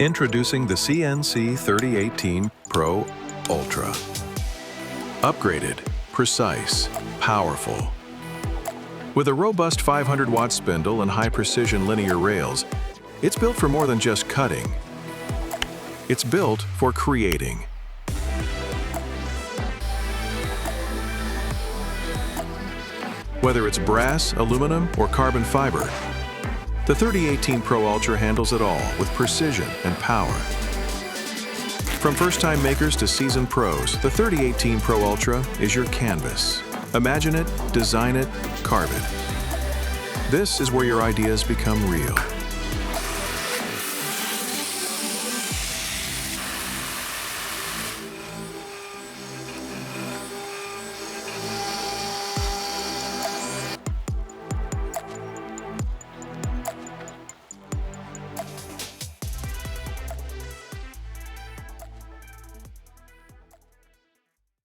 Introducing the CNC 3018 Pro Ultra. Upgraded, precise, powerful. With a robust 500-watt spindle and high-precision linear rails, it's built for more than just cutting. It's built for creating. Whether it's brass, aluminum, or carbon fiber, the 3018 Pro Ultra handles it all with precision and power. From first-time makers to seasoned pros, the 3018 Pro Ultra is your canvas. Imagine it, design it, carve it. This is where your ideas become real.